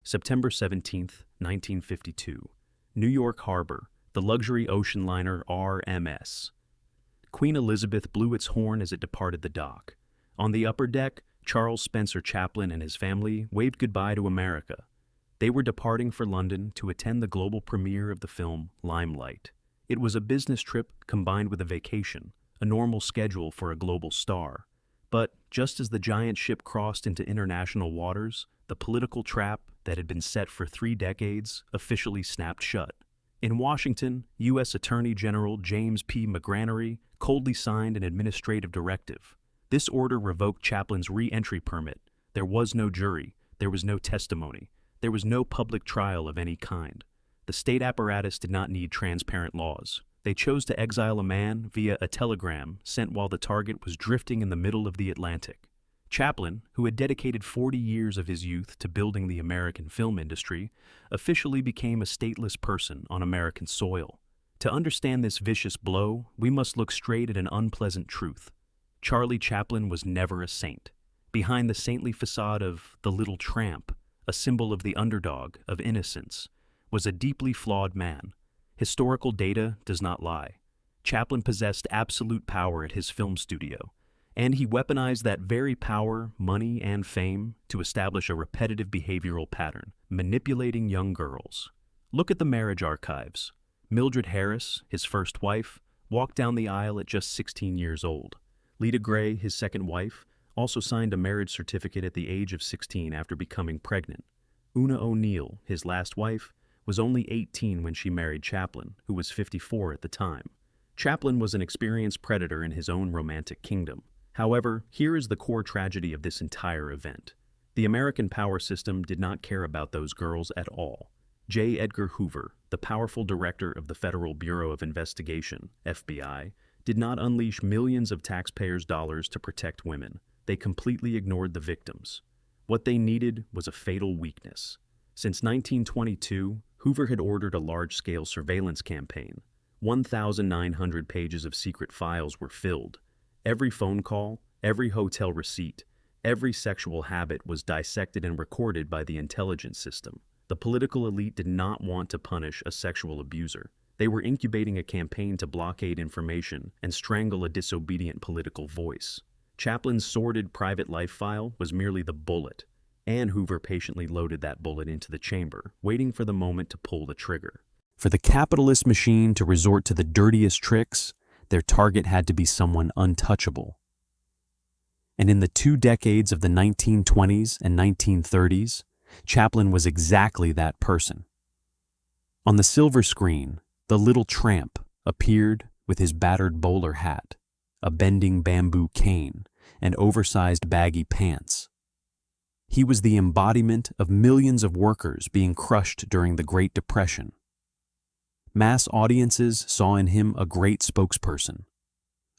September 17th, 1952. New York Harbor, the luxury ocean liner RMS. Queen Elizabeth blew its horn as it departed the dock. On the upper deck, Charles Spencer Chaplin and his family waved goodbye to America. They were departing for London to attend the global premiere of the film Limelight. It was a business trip combined with a vacation, a normal schedule for a global star. But just as the giant ship crossed into international waters, the political trap that had been set for 3 decades officially snapped shut. In Washington, U.S. Attorney General James P. McGranary coldly signed an administrative directive. This order revoked Chaplin's re-entry permit. There was no jury, there was no testimony, there was no public trial of any kind. The state apparatus did not need transparent laws. They chose to exile a man via a telegram sent while the target was drifting in the middle of the Atlantic. Chaplin, who had dedicated 40 years of his youth to building the American film industry, officially became a stateless person on American soil. To understand this vicious blow, we must look straight at an unpleasant truth. Charlie Chaplin was never a saint. Behind the saintly facade of the Little Tramp, a symbol of the underdog, of innocence, was a deeply flawed man. Historical data does not lie. Chaplin possessed absolute power at his film studio, and he weaponized that very power, money, and fame to establish a repetitive behavioral pattern, manipulating young girls. Look at the marriage archives. Mildred Harris, his first wife, walked down the aisle at just 16 years old. Lita Gray, his second wife, also signed a marriage certificate at the age of 16 after becoming pregnant. Una O'Neill, his last wife, was only 18 when she married Chaplin, who was 54 at the time. Chaplin was an experienced predator in his own romantic kingdom. However, here is the core tragedy of this entire event. The American power system did not care about those girls at all. J. Edgar Hoover, the powerful director of the Federal Bureau of Investigation, FBI, did not unleash millions of taxpayers' dollars to protect women. They completely ignored the victims. What they needed was a fatal weakness. Since 1922, Hoover had ordered a large-scale surveillance campaign. 1,900 pages of secret files were filled. Every phone call, every hotel receipt, every sexual habit was dissected and recorded by the intelligence system. The political elite did not want to punish a sexual abuser. They were incubating a campaign to blockade information and strangle a disobedient political voice. Chaplin's sordid private life file was merely the bullet, and Hoover patiently loaded that bullet into the chamber, waiting for the moment to pull the trigger. For the capitalist machine to resort to the dirtiest tricks, their target had to be someone untouchable. And in the 2 decades of the 1920s and 1930s, Chaplin was exactly that person. On the silver screen, the Little Tramp appeared with his battered bowler hat, a bending bamboo cane, and oversized baggy pants. He was the embodiment of millions of workers being crushed during the Great Depression. Mass audiences saw in him a great spokesperson,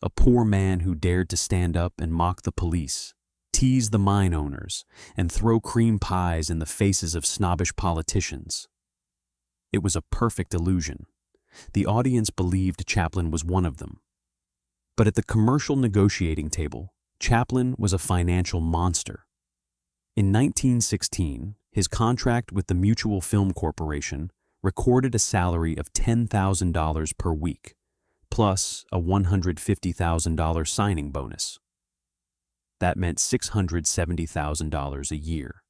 a poor man who dared to stand up and mock the police, tease the mine owners, and throw cream pies in the faces of snobbish politicians. It was a perfect illusion. The audience believed Chaplin was one of them. But at the commercial negotiating table, Chaplin was a financial monster. In 1916, his contract with the Mutual Film Corporation recorded a salary of $10,000 per week, plus a $150,000 signing bonus. That meant $670,000 a year.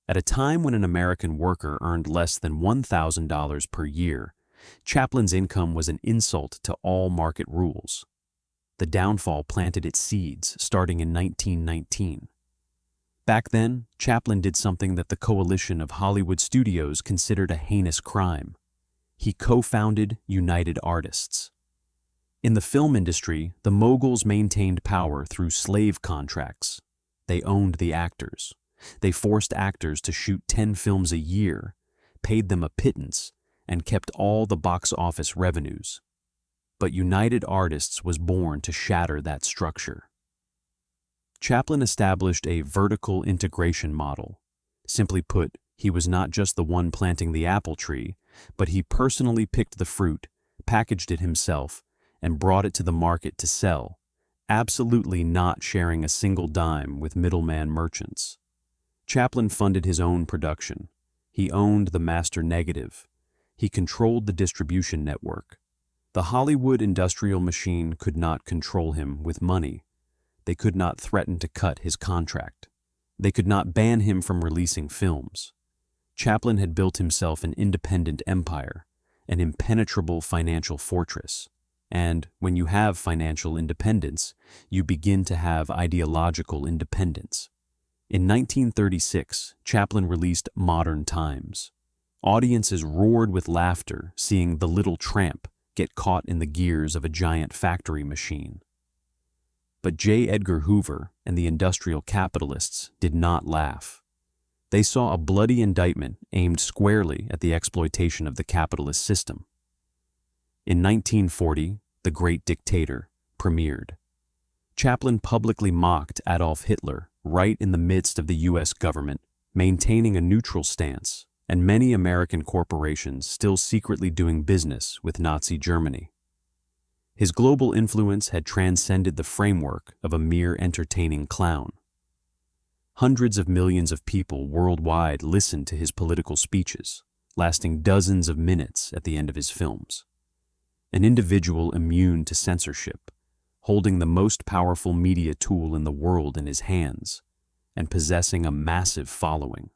At a time when an American worker earned less than $1,000 per year, Chaplin's income was an insult to all market rules. The downfall planted its seeds starting in 1919. Back then, Chaplin did something that the coalition of Hollywood studios considered a heinous crime. He co-founded United Artists. In the film industry, the moguls maintained power through slave contracts. They owned the actors. They forced actors to shoot 10 films a year, paid them a pittance, and kept all the box office revenues. But United Artists was born to shatter that structure. Chaplin established a vertical integration model. Simply put, he was not just the one planting the apple tree, but he personally picked the fruit, packaged it himself, and brought it to the market to sell, absolutely not sharing a single dime with middleman merchants. Chaplin funded his own production. He owned the master negative. He controlled the distribution network. The Hollywood industrial machine could not control him with money. They could not threaten to cut his contract. They could not ban him from releasing films. Chaplin had built himself an independent empire, an impenetrable financial fortress. And when you have financial independence, you begin to have ideological independence. In 1936, Chaplin released Modern Times. Audiences roared with laughter seeing the Little Tramp get caught in the gears of a giant factory machine. But J. Edgar Hoover and the industrial capitalists did not laugh. They saw a bloody indictment aimed squarely at the exploitation of the capitalist system. In 1940, The Great Dictator premiered. Chaplin publicly mocked Adolf Hitler right in the midst of the U.S. government, maintaining a neutral stance, and many American corporations still secretly doing business with Nazi Germany. His global influence had transcended the framework of a mere entertaining clown. Hundreds of millions of people worldwide listened to his political speeches, lasting dozens of minutes at the end of his films. An individual immune to censorship, holding the most powerful media tool in the world in his hands, and possessing a massive following.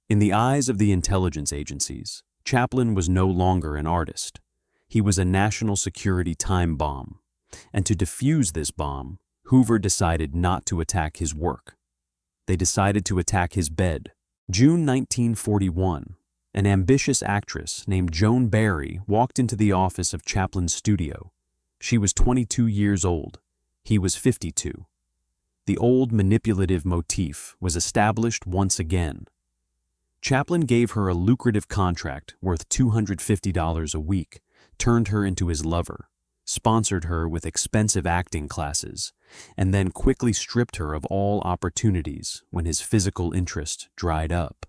In the eyes of the intelligence agencies, Chaplin was no longer an artist. He was a national security time bomb, and to defuse this bomb, Hoover decided not to attack his work. They decided to attack his bed. June 1941, an ambitious actress named Joan Barry walked into the office of Chaplin's studio. She was 22 years old. He was 52. The old manipulative motif was established once again. Chaplin gave her a lucrative contract worth $250 a week, turned her into his lover, sponsored her with expensive acting classes, and then quickly stripped her of all opportunities when his physical interest dried up.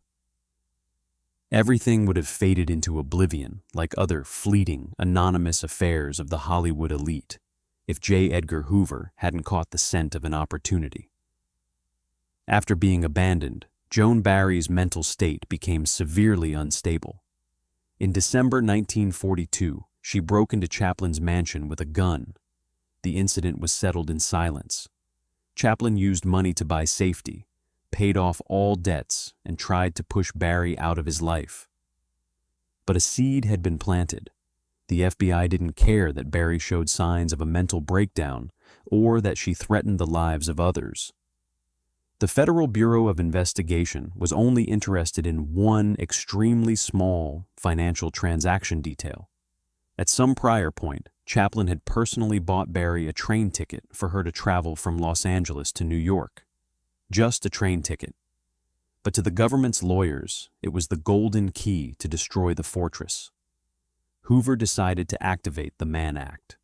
Everything would have faded into oblivion like other fleeting, anonymous affairs of the Hollywood elite if J. Edgar Hoover hadn't caught the scent of an opportunity. After being abandoned, Joan Barry's mental state became severely unstable. In December 1942, she broke into Chaplin's mansion with a gun. The incident was settled in silence. Chaplin used money to buy safety, paid off all debts, and tried to push Barry out of his life. But a seed had been planted. The FBI didn't care that Barry showed signs of a mental breakdown or that she threatened the lives of others. The Federal Bureau of Investigation was only interested in one extremely small financial transaction detail. At some prior point, Chaplin had personally bought Barry a train ticket for her to travel from Los Angeles to New York. Just a train ticket. But to the government's lawyers, it was the golden key to destroy the fortress. Hoover decided to activate the Mann Act.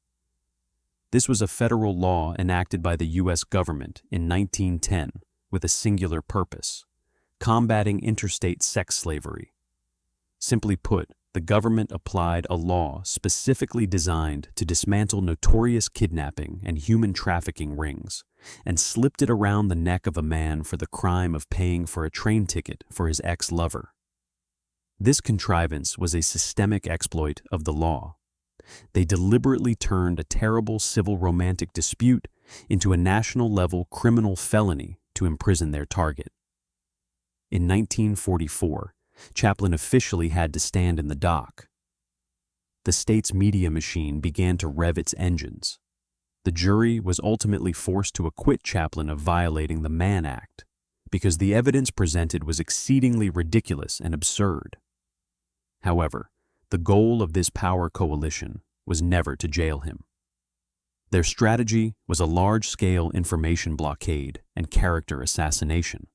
This was a federal law enacted by the U.S. government in 1910 with a singular purpose: combating interstate sex slavery. Simply put, the government applied a law specifically designed to dismantle notorious kidnapping and human trafficking rings, and slipped it around the neck of a man for the crime of paying for a train ticket for his ex-lover. This contrivance was a systemic exploit of the law. They deliberately turned a terrible civil romantic dispute into a national-level criminal felony to imprison their target. In 1944, Chaplin officially had to stand in the dock. The state's media machine began to rev its engines. The jury was ultimately forced to acquit Chaplin of violating the Mann Act because the evidence presented was exceedingly ridiculous and absurd. However, the goal of this power coalition was never to jail him. Their strategy was a large-scale information blockade and character assassination.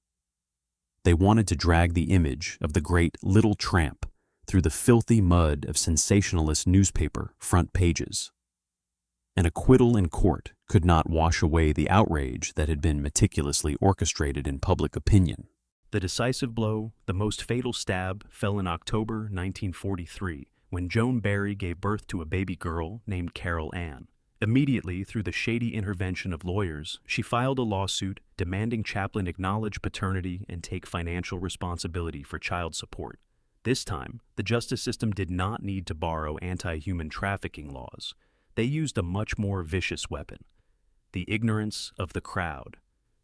They wanted to drag the image of the great Little Tramp through the filthy mud of sensationalist newspaper front pages. An acquittal in court could not wash away the outrage that had been meticulously orchestrated in public opinion. The decisive blow, the most fatal stab, fell in October 1943 when Joan Barry gave birth to a baby girl named Carol Ann, Immediately, through the shady intervention of lawyers, she filed a lawsuit demanding Chaplin acknowledge paternity and take financial responsibility for child support. This time, the justice system did not need to borrow anti-human trafficking laws. They used a much more vicious weapon: the ignorance of the crowd.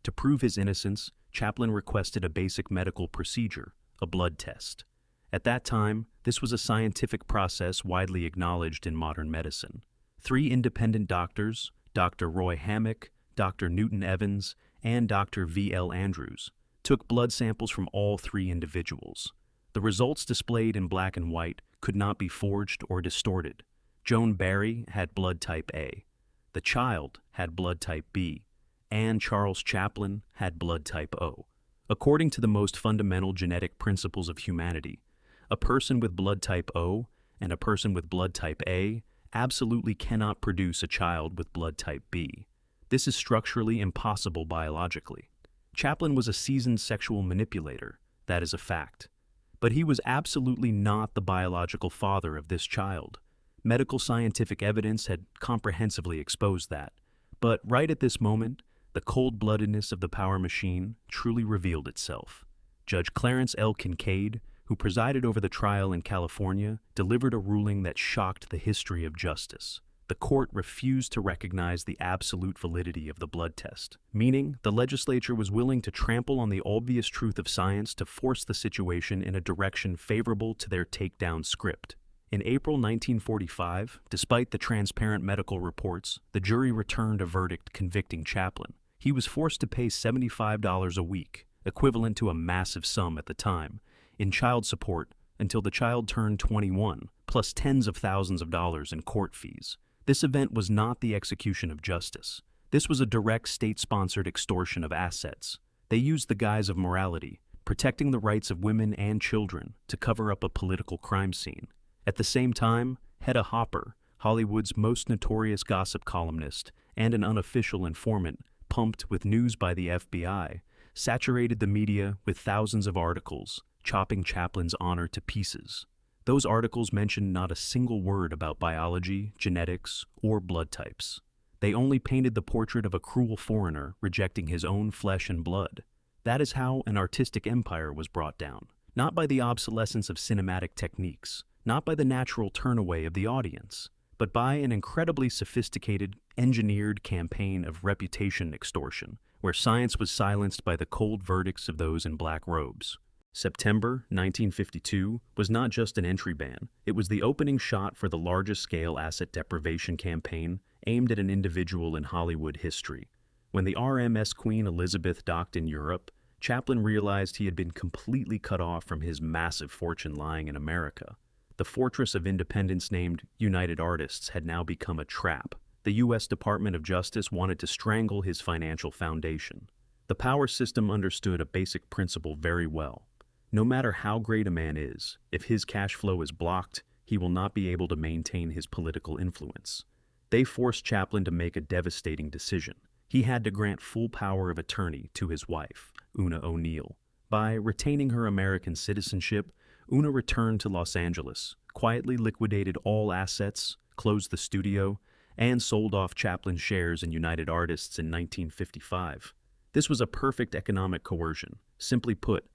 To prove his innocence, Chaplin requested a basic medical procedure, a blood test. At that time, this was a scientific process widely acknowledged in modern medicine. 3 independent doctors, Dr. Roy Hammock, Dr. Newton Evans, and Dr. V.L. Andrews, took blood samples from all 3 individuals. The results displayed in black and white could not be forged or distorted. Joan Barry had blood type A. The child had blood type B, and Charles Chaplin had blood type O. According to the most fundamental genetic principles of humanity, a person with blood type O and a person with blood type A absolutely cannot produce a child with blood type B. This is structurally impossible biologically. Chaplin was a seasoned sexual manipulator, that is a fact. But he was absolutely not the biological father of this child. Medical scientific evidence had comprehensively exposed that. But right at this moment, the cold-bloodedness of the power machine truly revealed itself. Judge Clarence L. Kincaid, who presided over the trial in California, delivered a ruling that shocked the history of justice. The court refused to recognize the absolute validity of the blood test, meaning the legislature was willing to trample on the obvious truth of science to force the situation in a direction favorable to their takedown script. In April 1945, despite the transparent medical reports, the jury returned a verdict convicting Chaplin. He was forced to pay $75 a week, equivalent to a massive sum at the time, in child support until the child turned 21, plus tens of thousands of dollars in court fees. This event was not the execution of justice. This was a direct state-sponsored extortion of assets. They used the guise of morality, protecting the rights of women and children, to cover up a political crime scene. At the same time, Hedda Hopper, Hollywood's most notorious gossip columnist and an unofficial informant pumped with news by the FBI, saturated the media with thousands of articles, chopping Chaplin's honor to pieces. Those articles mentioned not a single word about biology, genetics, or blood types. They only painted the portrait of a cruel foreigner rejecting his own flesh and blood. That is how an artistic empire was brought down, not by the obsolescence of cinematic techniques, not by the natural turnaway of the audience, but by an incredibly sophisticated, engineered campaign of reputation extortion, where science was silenced by the cold verdicts of those in black robes. September 1952 was not just an entry ban, it was the opening shot for the largest-scale asset deprivation campaign aimed at an individual in Hollywood history. When the RMS Queen Elizabeth docked in Europe, Chaplin realized he had been completely cut off from his massive fortune lying in America. The fortress of independence named United Artists had now become a trap. The U.S. Department of Justice wanted to strangle his financial foundation. The power system understood a basic principle very well. No matter how great a man is, if his cash flow is blocked, he will not be able to maintain his political influence. They forced Chaplin to make a devastating decision. He had to grant full power of attorney to his wife, Una O'Neill. By retaining her American citizenship, Una returned to Los Angeles, quietly liquidated all assets, closed the studio, and sold off Chaplin's shares in United Artists in 1955. This was a perfect economic coercion. Simply put,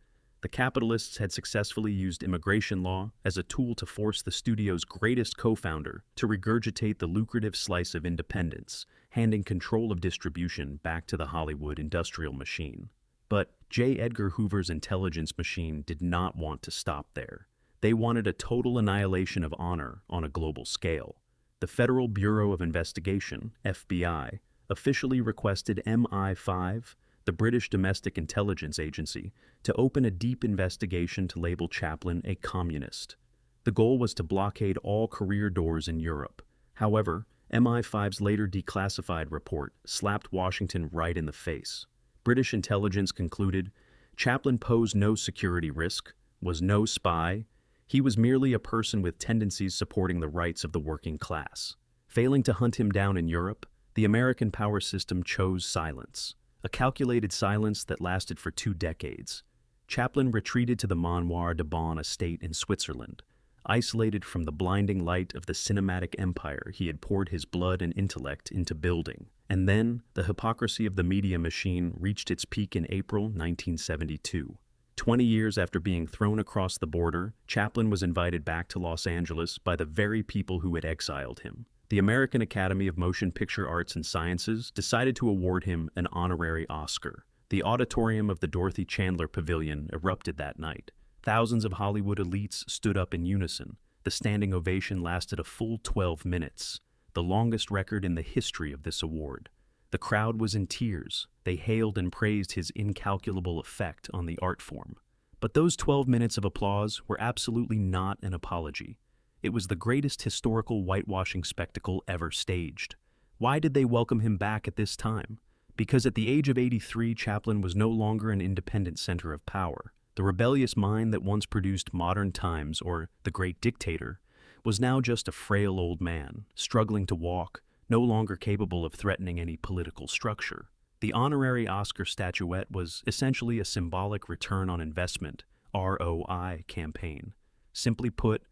the capitalists had successfully used immigration law as a tool to force the studio's greatest co-founder to regurgitate the lucrative slice of independence, handing control of distribution back to the Hollywood industrial machine. But J. Edgar Hoover's intelligence machine did not want to stop there. They wanted a total annihilation of honor on a global scale. The Federal Bureau of Investigation, FBI, officially requested MI5, the British Domestic Intelligence Agency, to open a deep investigation to label Chaplin a communist. The goal was to blockade all career doors in Europe. However, MI5's later declassified report slapped Washington right in the face. British intelligence concluded Chaplin posed no security risk, was no spy, he was merely a person with tendencies supporting the rights of the working class. Failing to hunt him down in Europe, the American power system chose silence. A calculated silence that lasted for 2 decades. Chaplin retreated to the Manoir de Bon estate in Switzerland, isolated from the blinding light of the cinematic empire he had poured his blood and intellect into building. And then, the hypocrisy of the media machine reached its peak in April 1972. 20 years after being thrown across the border, Chaplin was invited back to Los Angeles by the very people who had exiled him. The American Academy of Motion Picture Arts and Sciences decided to award him an honorary Oscar. The auditorium of the Dorothy Chandler Pavilion erupted that night. Thousands of Hollywood elites stood up in unison. The standing ovation lasted a full 12 minutes, the longest record in the history of this award. The crowd was in tears. They hailed and praised his incalculable effect on the art form. But those 12 minutes of applause were absolutely not an apology. It was the greatest historical whitewashing spectacle ever staged. Why did they welcome him back at this time? Because at the age of 83, Chaplin was no longer an independent center of power. The rebellious mind that once produced Modern Times or The Great Dictator was now just a frail old man, struggling to walk, no longer capable of threatening any political structure. The honorary Oscar statuette was essentially a symbolic return on investment, ROI, campaign. Simply put,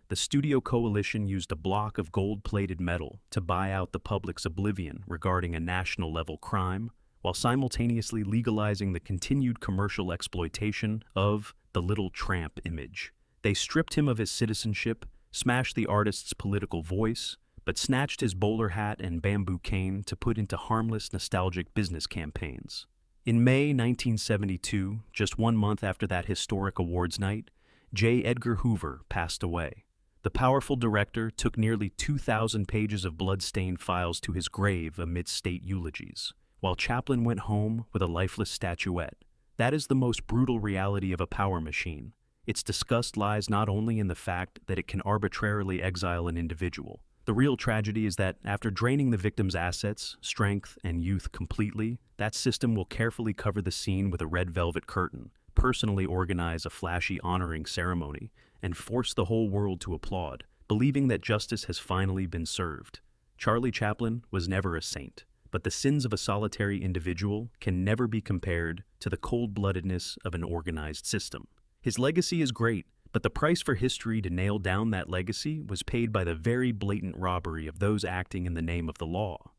the studio coalition used a block of gold-plated metal to buy out the public's oblivion regarding a national-level crime, while simultaneously legalizing the continued commercial exploitation of the Little Tramp image. They stripped him of his citizenship, smashed the artist's political voice, but snatched his bowler hat and bamboo cane to put into harmless, nostalgic business campaigns. In May 1972, just 1 month after that historic awards night, J. Edgar Hoover passed away. The powerful director took nearly 2,000 pages of blood-stained files to his grave amid state eulogies, while Chaplin went home with a lifeless statuette. That is the most brutal reality of a power machine. Its disgust lies not only in the fact that it can arbitrarily exile an individual. The real tragedy is that after draining the victim's assets, strength, and youth completely, that system will carefully cover the scene with a red velvet curtain, personally organize a flashy honoring ceremony, and force the whole world to applaud, believing that justice has finally been served. Charlie Chaplin was never a saint, but the sins of a solitary individual can never be compared to the cold-bloodedness of an organized system. His legacy is great, but the price for history to nail down that legacy was paid by the very blatant robbery of those acting in the name of the law.